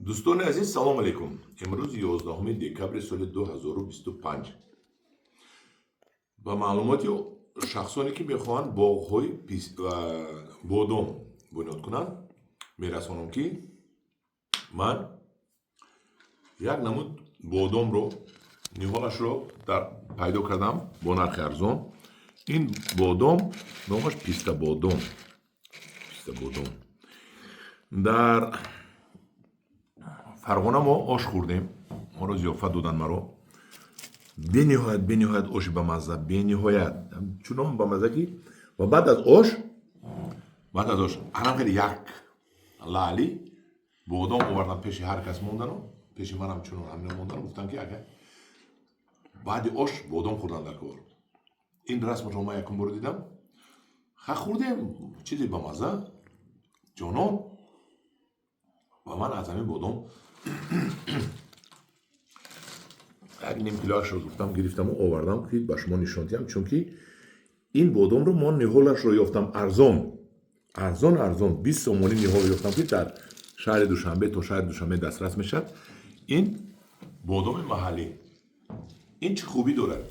دوستان عزیز سلام علیکم. امروز 11 دکبر سال 2025 با معلوماتی شخصانی که میخوان باغ‌های بادام بنیاد کنند میرسانم که من یک نمود بادام رو نهالش رو در پیدا کردم با نرخ ارزان. این بادام نامش پیستا بادام. در فرغانه ما آش خوردیم، ما رو ضیافت دادن مرا. بنهایت آش با مزه، بنهایت چونم با مزه که و بعد از آش الان خیلی یک لالی بادام آوردن پیش هر کس موندن، پیش منم چون همین موندن، گفتن که اگه بعد آش بادام خوردن در کار. این رسم رو ما یکم بار دیدم، خوردیم چیزی با مزه جانان و من از همین بادام یک نیم کیلوش رو گرفتم و آوردم که با شما نشان دهم، چون که این بادام رو ما نهالش رو یافتم ارزان 20 سومانی نهال یافتم که در شهر دوشنبه تا شهر دوشنبه دسترس میشد. این بادام محلی این چه خوبی دارد،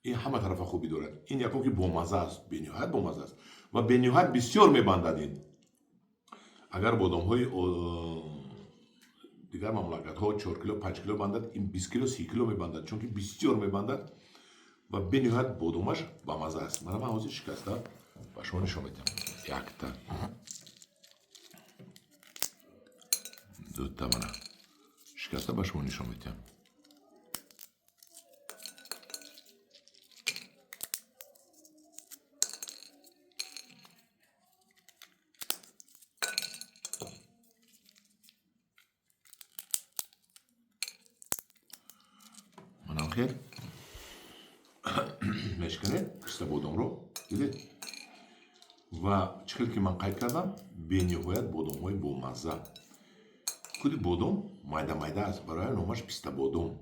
این همه طرف خوبی دارد. این یکم که بامزه است، بنهایت بامزه است و بنهایت بسیار میبندد. این اگر بادام های دیگر مملکت ها 4 کیلو 5 کیلو بندد، این 20 کیلو 30 کیلو میبندد، چون که بسیار میبندد و بنهایت بادامش با مزه است. من حاضر شکسته با شما نشون میدم. یک تا دو تا من شکسته با شما نشون میدم. منم خیلی مشکنه کشته بادام رو دیدید و چیزی که من قید کردم بنهایت بادام های با مزه. خودی بادام مایده است، برای نامش پیستا بادام.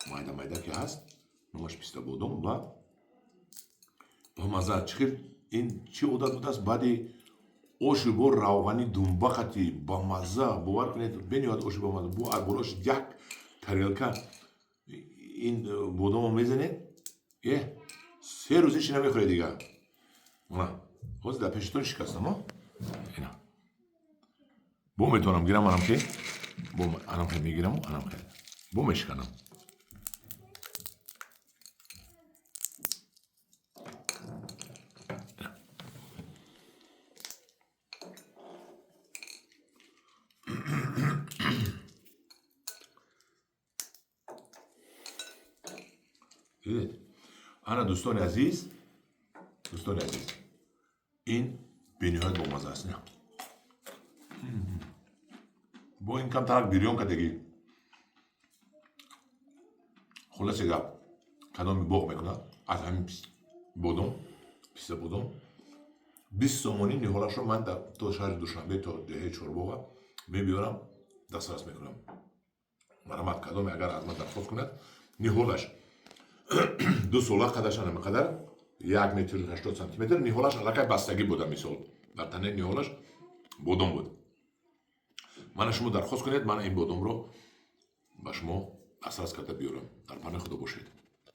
مایده که هست نامش پیستا بادام و با مزه. چیزی این چی عادت بود است بعدی آش با روغنی دنبختی با مزه باور کنید. بنهایت آش با مزه با اربالاش یک تریلکه این بادام رو میزنید 3 روزش نمیخوره دیگه. باز در پیشتون شکستم اینا بو میتونم گیرم، منم که الان خیلی میگیرم و الان خیلی بو میشکنم. دیدید انا دوستان عزیز این بنهایت با مزه است. با این کم طرف بیریون کدگی خلاصه گپ کدام باغ میکنه از همین پیستا بادام 20 سومانی نهالش رو من در تا شهر دوشنبه تا دهه چهارباغ میبیارم دسترس میکنم. مرامت کدام اگر از من درخواست کند نهالش 2 سوله قدرش نمیقدر 1 متر 80 سانتی متر نهالش علاقه بستگی بوده. مثال در تنه نهالش بادام بود. من شما درخواست کنید من این بادام رو به شما دسترس کرده بیارم. در پناه خدا باشید.